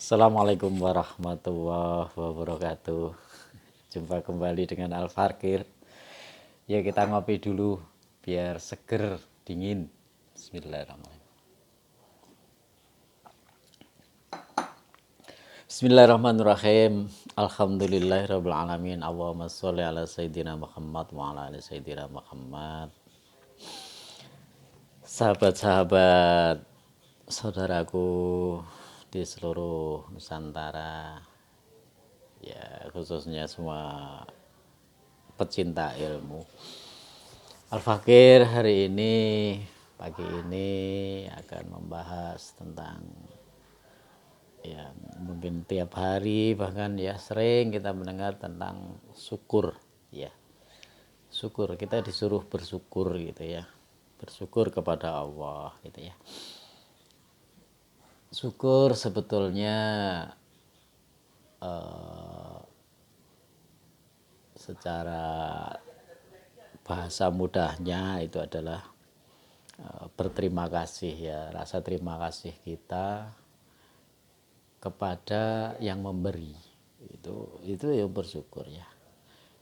Assalamualaikum warahmatullahi wabarakatuh. Jumpa kembali dengan Al Fakir. Ya, kita ngopi dulu biar seger, dingin. Bismillahirrahmanirrahim. Bismillahirrahmanirrahim. Alhamdulillahirabbil alamin. Allahumma sholli ala sayyidina Muhammad wa ala ali sayyidina Muhammad. Sahabat-sahabat, saudaraku di seluruh Nusantara, ya khususnya semua pecinta ilmu. Al Fakir hari ini, pagi ini akan membahas tentang ya mungkin tiap hari bahkan ya sering kita mendengar tentang syukur ya. Syukur, kita disuruh bersyukur gitu ya. Bersyukur kepada Allah gitu ya. Syukur sebetulnya secara bahasa mudahnya itu adalah berterima kasih ya, rasa terima kasih kita kepada yang memberi. Itu yang bersyukur ya.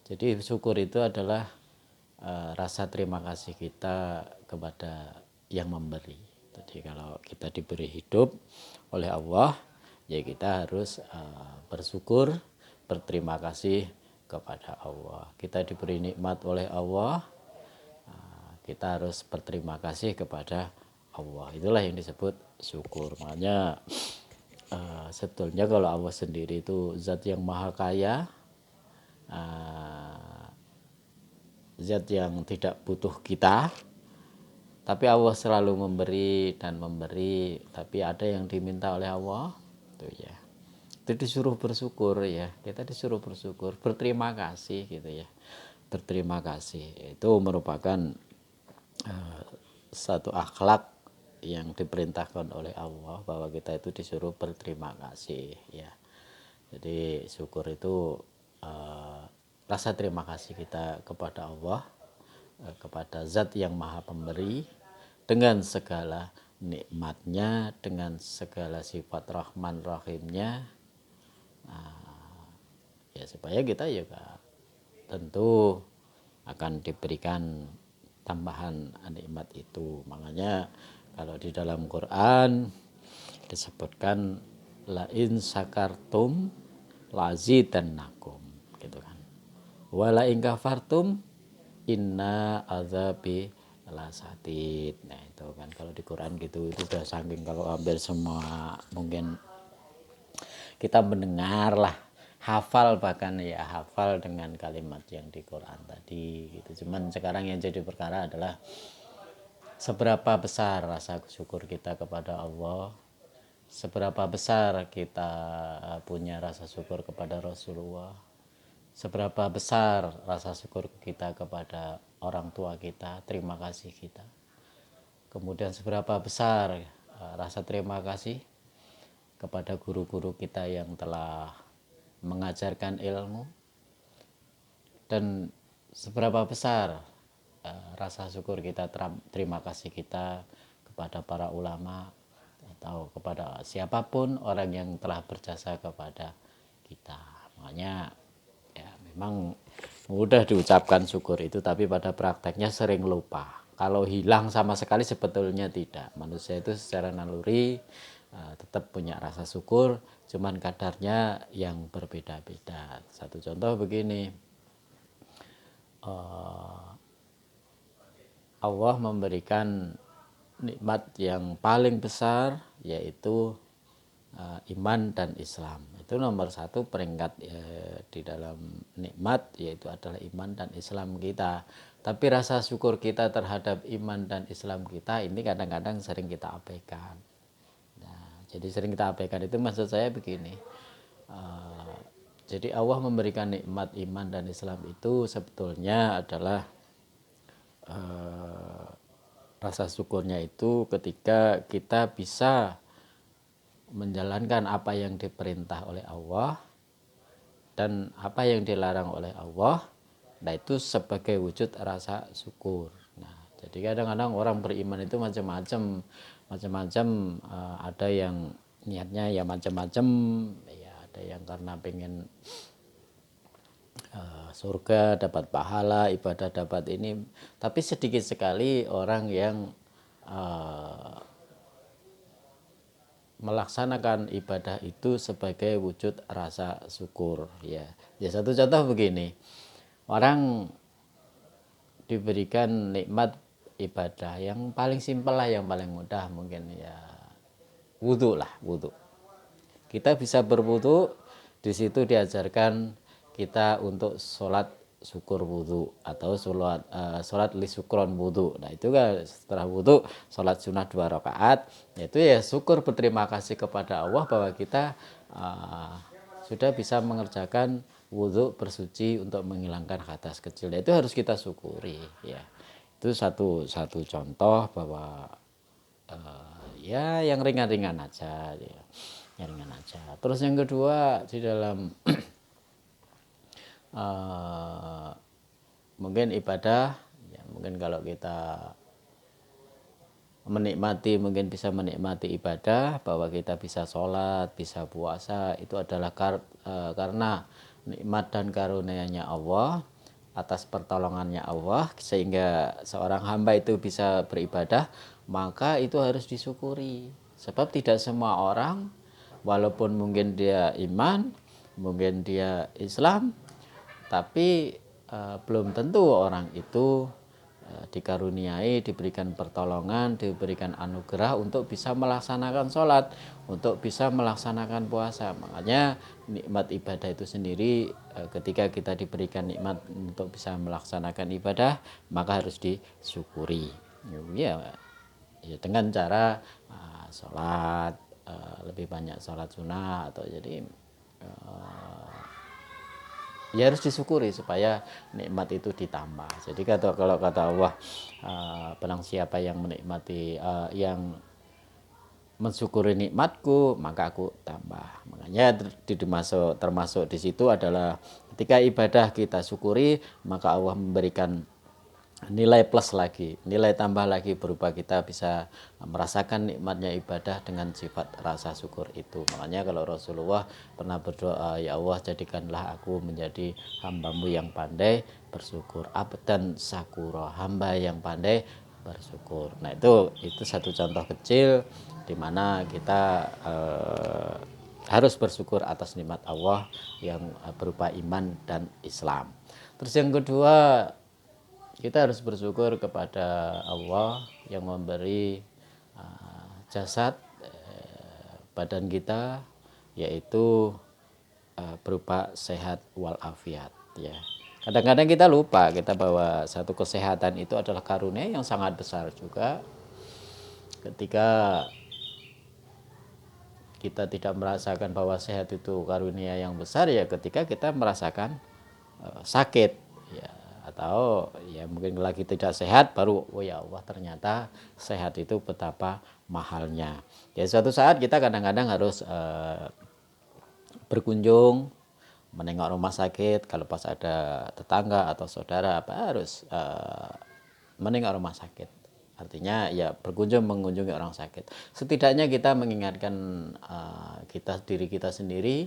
Jadi syukur itu adalah rasa terima kasih kita kepada yang memberi. Jadi kalau kita diberi hidup oleh Allah, ya kita harus bersyukur, berterima kasih kepada Allah. Kita diberi nikmat oleh Allah, kita harus berterima kasih kepada Allah. Itulah yang disebut syukur. Makanya sebetulnya kalau Allah sendiri itu zat yang maha kaya, zat yang tidak butuh kita, tapi Allah selalu memberi dan memberi. Tapi ada yang diminta oleh Allah, itu ya. Itu disuruh bersyukur ya. Kita disuruh bersyukur, berterima kasih gitu ya. Berterima kasih itu merupakan satu akhlak yang diperintahkan oleh Allah, bahwa kita itu disuruh berterima kasih ya. Jadi syukur itu rasa terima kasih kita kepada Allah, kepada zat yang maha pemberi, dengan segala nikmatnya, dengan segala sifat rahman rahimnya, ya supaya kita juga tentu akan diberikan tambahan nikmat itu. Makanya kalau di dalam Quran disebutkan la in sakartum lazidannakum gitu kan. Wala in kafartum inna azabi lasadid. Nah itu kan kalau di Quran gitu, itu udah saking kalau hampir semua mungkin kita mendengar lah, hafal bahkan ya, hafal dengan kalimat yang di Quran tadi gitu. Cuman sekarang yang jadi perkara adalah seberapa besar rasa syukur kita kepada Allah, seberapa besar kita punya rasa syukur kepada Rasulullah, seberapa besar rasa syukur kita kepada orang tua kita, terima kasih kita. Kemudian seberapa besar rasa terima kasih kepada guru-guru kita yang telah mengajarkan ilmu, dan seberapa besar rasa syukur kita, terima kasih kita kepada para ulama atau kepada siapapun orang yang telah berjasa kepada kita. Makanya ya memang mudah diucapkan syukur itu, tapi pada prakteknya sering lupa. Kalau hilang sama sekali sebetulnya tidak. Manusia itu secara naluri tetap punya rasa syukur, cuman kadarnya yang berbeda-beda. Satu contoh begini, Allah memberikan nikmat yang paling besar, yaitu iman dan Islam. Itu nomor satu peringkat di dalam nikmat, yaitu adalah iman dan Islam kita. Tapi rasa syukur kita terhadap iman dan Islam kita ini kadang-kadang sering kita abaikan. Nah, jadi sering kita abaikan itu maksud saya begini. Jadi Allah memberikan nikmat iman dan Islam itu sebetulnya adalah rasa syukurnya itu ketika kita bisa menjalankan apa yang diperintah oleh Allah dan apa yang dilarang oleh Allah. Nah itu sebagai wujud rasa syukur. Nah jadi kadang-kadang orang beriman itu macam-macam. Ada yang niatnya ya macam-macam, ya ada yang karena pengen surga, dapat pahala, ibadah dapat ini, tapi sedikit sekali orang yang melaksanakan ibadah itu sebagai wujud rasa syukur. Ya satu contoh begini, orang diberikan nikmat ibadah yang paling simpel lah, yang paling mudah mungkin ya wudhu lah, wudhu. Kita bisa berwudhu, di situ diajarkan kita untuk sholat syukur wudhu atau sholat li syukron wudhu. Nah itu kan setelah wudhu sholat sunnah 2 rakaat, itu ya syukur, berterima kasih kepada Allah bahwa kita sudah bisa mengerjakan wudhu bersuci untuk menghilangkan hadas kecil. Nah, itu harus kita syukuri ya. Itu satu contoh bahwa ya yang ringan-ringan aja ya. Yang ringan aja. Terus yang kedua di dalam mungkin ibadah ya, mungkin kalau kita menikmati, mungkin bisa menikmati ibadah, bahwa kita bisa sholat, bisa puasa, itu adalah karena nikmat dan karunia-Nya Allah, atas pertolongannya Allah, sehingga seorang hamba itu bisa beribadah, maka itu harus disyukuri. Sebab tidak semua orang, walaupun mungkin dia iman, mungkin dia Islam, tapi belum tentu orang itu dikaruniai, diberikan pertolongan, diberikan anugerah untuk bisa melaksanakan sholat, untuk bisa melaksanakan puasa. Makanya nikmat ibadah itu sendiri, ketika kita diberikan nikmat untuk bisa melaksanakan ibadah, maka harus disyukuri ya, dengan cara sholat, lebih banyak sholat sunnah, atau jadi ya harus disyukuri supaya nikmat itu ditambah. Jadi kalau kata Allah, barang siapa yang menikmati, yang mensyukuri nikmatku, maka aku tambah. Makanya termasuk di situ adalah ketika ibadah kita syukuri, maka Allah memberikan nilai plus lagi, nilai tambah lagi, berupa kita bisa merasakan nikmatnya ibadah dengan sifat rasa syukur itu. Makanya kalau Rasulullah pernah berdoa, ya Allah jadikanlah aku menjadi hambamu yang pandai bersyukur, abdan syakura, hamba yang pandai bersyukur. Nah itu satu contoh kecil di mana kita harus bersyukur atas nikmat Allah yang berupa iman dan Islam. Terus yang kedua, kita harus bersyukur kepada Allah yang memberi jasad, badan kita, yaitu berupa sehat walafiat ya. Kadang-kadang kita lupa kita bahwa satu kesehatan itu adalah karunia yang sangat besar juga. Ketika kita tidak merasakan bahwa sehat itu karunia yang besar, ya ketika kita merasakan sakit ya, atau ya mungkin lagi tidak sehat, baru oh ya Allah ternyata sehat itu betapa mahalnya. Ya suatu saat kita kadang-kadang harus berkunjung, menengok rumah sakit. Kalau pas ada tetangga atau saudara harus menengok rumah sakit. Artinya ya berkunjung, mengunjungi orang sakit. Setidaknya kita mengingatkan diri kita sendiri,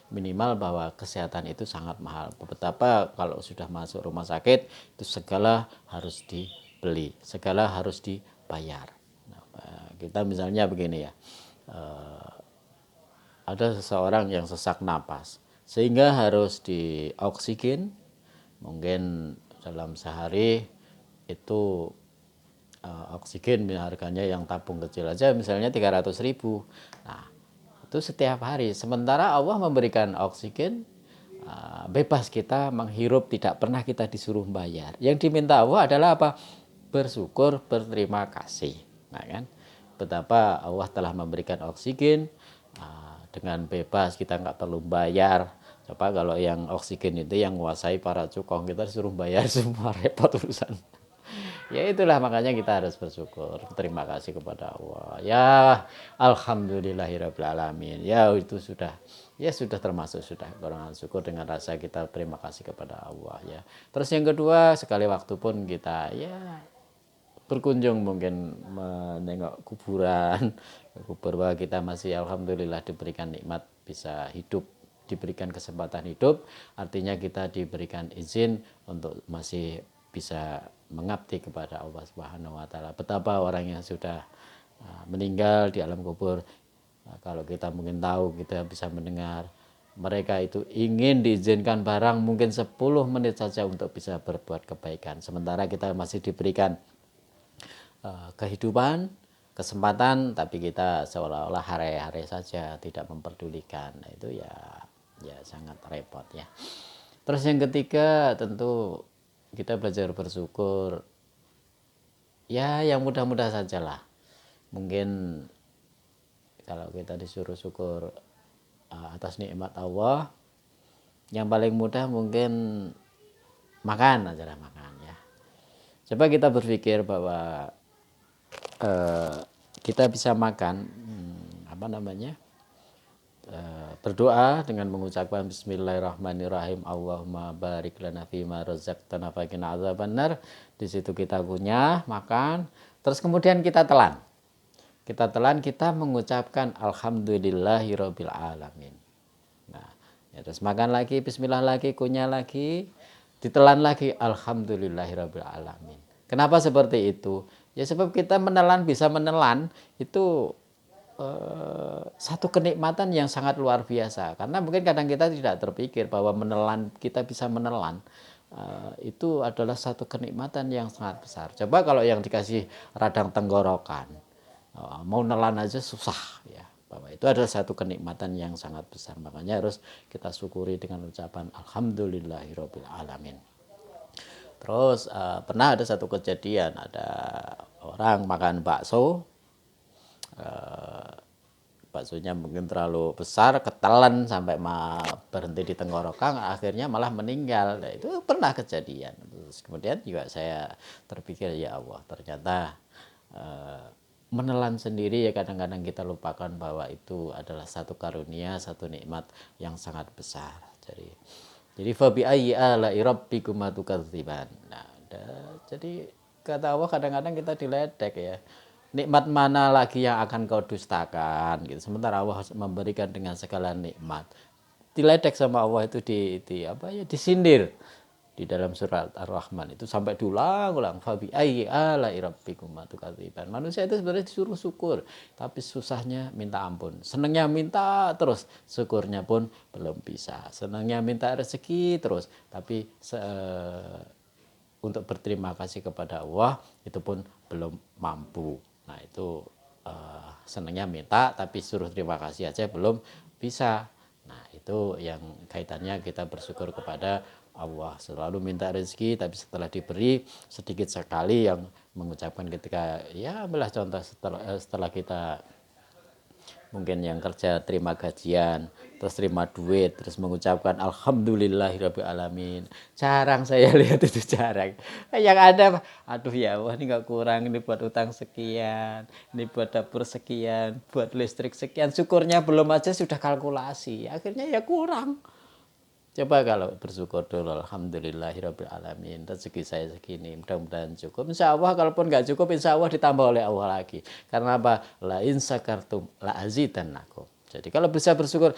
minimal bahwa kesehatan itu sangat mahal. Betapa kalau sudah masuk rumah sakit itu segala harus dibeli, segala harus dibayar. Nah, kita misalnya begini ya, ada seseorang yang sesak napas sehingga harus dioksigen, mungkin dalam sehari itu oksigen harganya yang tabung kecil aja misalnya 300.000. Nah itu setiap hari, sementara Allah memberikan oksigen bebas, kita menghirup, tidak pernah kita disuruh bayar. Yang diminta Allah adalah apa? Bersyukur, berterima kasih. Nah kan, betapa Allah telah memberikan oksigen dengan bebas, kita nggak perlu bayar. Coba kalau yang oksigen itu yang menguasai para cukong, kita disuruh bayar semua, repot urusan. Ya itulah makanya kita harus bersyukur, terima kasih kepada Allah. Ya alhamdulillahirobbilalamin. Ya itu sudah termasuk sudah golongan syukur dengan rasa kita terima kasih kepada Allah ya. Terus yang kedua, sekali waktu pun kita ya berkunjung, mungkin menengok kuburan, kubur, bahwa kita masih alhamdulillah diberikan nikmat bisa hidup, diberikan kesempatan hidup, artinya kita diberikan izin untuk masih bisa mengabdi kepada Allah Subhanahu wa taala. Betapa orang yang sudah meninggal di alam kubur, kalau kita mungkin tahu, kita bisa mendengar mereka itu ingin diizinkan barang mungkin 10 menit saja untuk bisa berbuat kebaikan, sementara kita masih diberikan kehidupan, kesempatan, tapi kita seolah-olah hare-hare saja, tidak memperdulikan. Nah, itu ya sangat repot ya. Terus yang ketiga, tentu kita belajar bersyukur ya yang mudah-mudah sajalah. Mungkin kalau kita disuruh syukur atas nikmat Allah, yang paling mudah mungkin makan aja lah, makan ya. Coba kita berpikir bahwa kita bisa makan berdoa dengan mengucapkan bismillahirrahmanirrahim, Allahumma barik lana fima razaqtana wa qina adzabannar. Di situ kita kunyah, makan, terus kemudian kita telan. Kita mengucapkan alhamdulillahirabbil alamin. Nah, ya, terus makan lagi, bismillah lagi, kunyah lagi, ditelan lagi, alhamdulillahirabbil alamin. Kenapa seperti itu? Ya sebab kita bisa menelan itu satu kenikmatan yang sangat luar biasa, karena mungkin kadang kita tidak terpikir bahwa kita bisa menelan itu adalah satu kenikmatan yang sangat besar. Coba kalau yang dikasih radang tenggorokan, mau nelan aja susah ya, bahwa itu adalah satu kenikmatan yang sangat besar, makanya harus kita syukuri dengan ucapan alhamdulillahirabbil alamin. Terus pernah ada satu kejadian, ada orang makan bakso, baksonya mungkin terlalu besar, ketelan sampai berhenti di tenggorokan, akhirnya malah meninggal. Nah, itu pernah kejadian. Terus kemudian juga saya terpikir, ya Allah, ternyata menelan sendiri ya kadang-kadang kita lupakan bahwa itu adalah satu karunia, satu nikmat yang sangat besar. Jadi fa bi ayyi ala'i rabbikuma tukadziban. Nah, jadi kata Allah kadang-kadang kita diledek ya. Nikmat mana lagi yang akan kau dustakan gitu. Sementara Allah memberikan dengan segala nikmat. Diledek sama Allah itu disindir. Di dalam surat Ar-Rahman itu sampai diulang-ulang, fa bi ayyi ala'i rabbikuma tukadziban. Manusia itu sebenarnya disuruh syukur, tapi susahnya minta ampun. Senangnya minta terus, syukurnya pun belum bisa. Senangnya minta rezeki terus, tapi untuk berterima kasih kepada Allah itu pun belum mampu. Nah, itu senangnya minta tapi suruh terima kasih aja belum bisa. Nah, itu yang kaitannya kita bersyukur kepada Allah. Selalu minta rezeki tapi setelah diberi sedikit sekali yang mengucapkan ketika ya belah contoh setelah kita mungkin yang kerja terima gajian, terus terima duit, terus mengucapkan alhamdulillahirabbil alamin. Jarang saya lihat itu, jarang. Yang ada, aduh ya Allah, ini nggak kurang, ini buat utang sekian, ini buat dapur sekian, buat listrik sekian. Syukurnya belum aja sudah kalkulasi, akhirnya ya kurang. Coba kalau bersyukur dulu, alhamdulillahirabbil alamin, rezeki saya segini, mudah-mudahan cukup. Insya Allah kalaupun nggak cukup, insya Allah ditambah oleh Allah lagi. Karena apa? La in sakartum la azidannakum. Jadi kalau bisa bersyukur,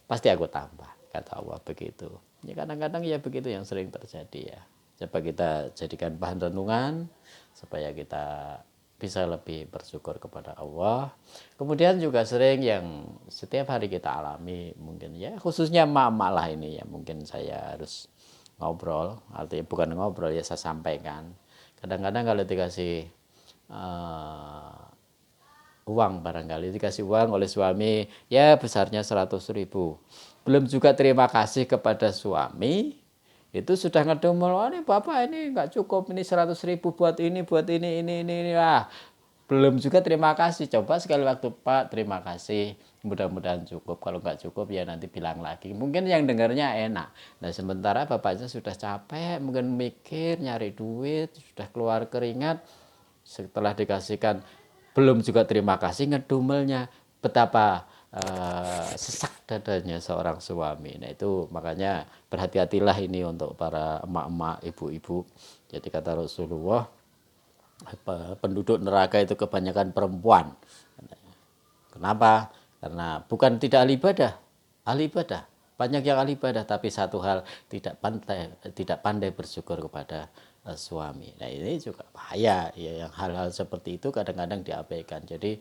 pasti aku tambah, kata Allah begitu. Ya kadang-kadang ya begitu yang sering terjadi ya. Coba kita jadikan bahan renungan supaya kita bisa lebih bersyukur kepada Allah. Kemudian juga sering yang setiap hari kita alami, mungkin ya khususnya emak-emak lah ini ya, mungkin saya harus ngobrol, artinya bukan ngobrol ya, saya sampaikan. Kadang-kadang kalau dikasih uang, barangkali dikasih uang oleh suami ya besarnya 100.000, belum juga terima kasih kepada suami, itu sudah ngedumel, oh ini bapak ini nggak cukup, ini 100.000 buat ini lah, belum juga terima kasih. Coba sekali waktu, Pak terima kasih, mudah-mudahan cukup, kalau nggak cukup ya nanti bilang lagi, mungkin yang dengarnya enak. Nah sementara bapaknya sudah capek, mungkin mikir nyari duit, sudah keluar keringat, setelah dikasihkan belum juga terima kasih, ngedumelnya, betapa sesak dadanya seorang suami. Nah itu makanya berhati-hatilah ini untuk para emak-emak, ibu-ibu. Jadi kata Rasulullah, penduduk neraka itu kebanyakan perempuan. Kenapa? Karena bukan tidak ahli ibadah. Banyak yang ahli ibadah, tapi satu hal tidak pandai bersyukur kepada suami. Nah ini juga bahaya ya, yang hal-hal seperti itu kadang-kadang diabaikan. Jadi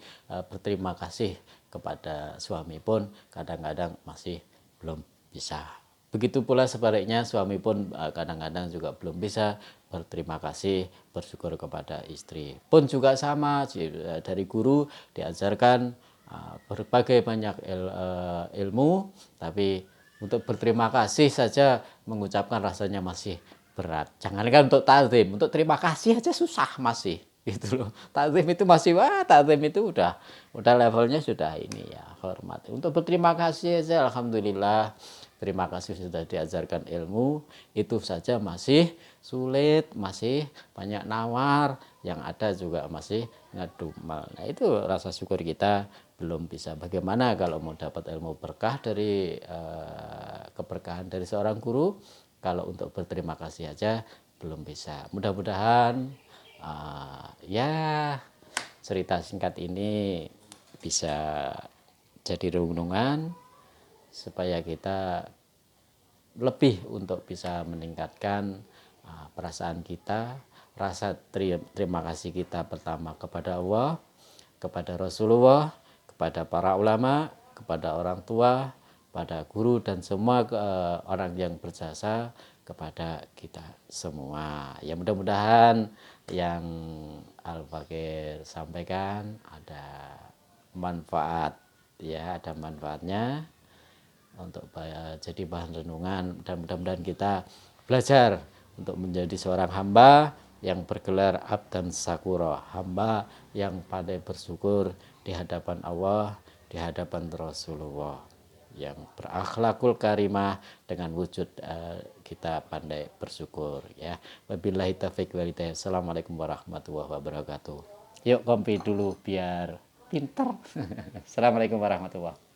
berterima kasih kepada suami pun kadang-kadang masih belum bisa. Begitu pula sebaliknya suami pun kadang-kadang juga belum bisa berterima kasih, bersyukur kepada istri. Pun juga sama, dari guru diajarkan berbagai banyak ilmu, tapi untuk berterima kasih saja mengucapkan rasanya masih berat. Jangankan untuk ta'zim, untuk terima kasih aja susah masih gitu loh. Ta'zim itu masih ta'zim itu udah levelnya sudah ini ya, hormat. Untuk berterima kasih aja alhamdulillah, terima kasih sudah diajarkan ilmu, itu saja masih sulit, masih banyak nawar, yang ada juga masih ngedumel. Nah itu rasa syukur kita belum bisa. Bagaimana kalau mau dapat ilmu berkah dari keberkahan dari seorang guru, kalau untuk berterima kasih aja belum bisa. Mudah-mudahan ya cerita singkat ini bisa jadi renungan supaya kita lebih untuk bisa meningkatkan perasaan kita, rasa terima kasih kita pertama kepada Allah, kepada Rasulullah, kepada para ulama, kepada orang tua, pada guru dan semua orang yang berjasa kepada kita semua. Ya mudah-mudahan yang Al-Fakir sampaikan ada manfaat, ya ada manfaatnya untuk jadi bahan renungan, dan mudah-mudahan kita belajar untuk menjadi seorang hamba yang bergelar abdan sakura, hamba yang pandai bersyukur di hadapan Allah, di hadapan Rasulullah, yang berakhlakul karimah dengan wujud kita pandai bersyukur ya. Wabillahi taufiq wal hidayah. Assalamualaikum warahmatullahi wabarakatuh. Yuk kompi dulu biar pinter. Assalamualaikum warahmatullahi wabarakatuh.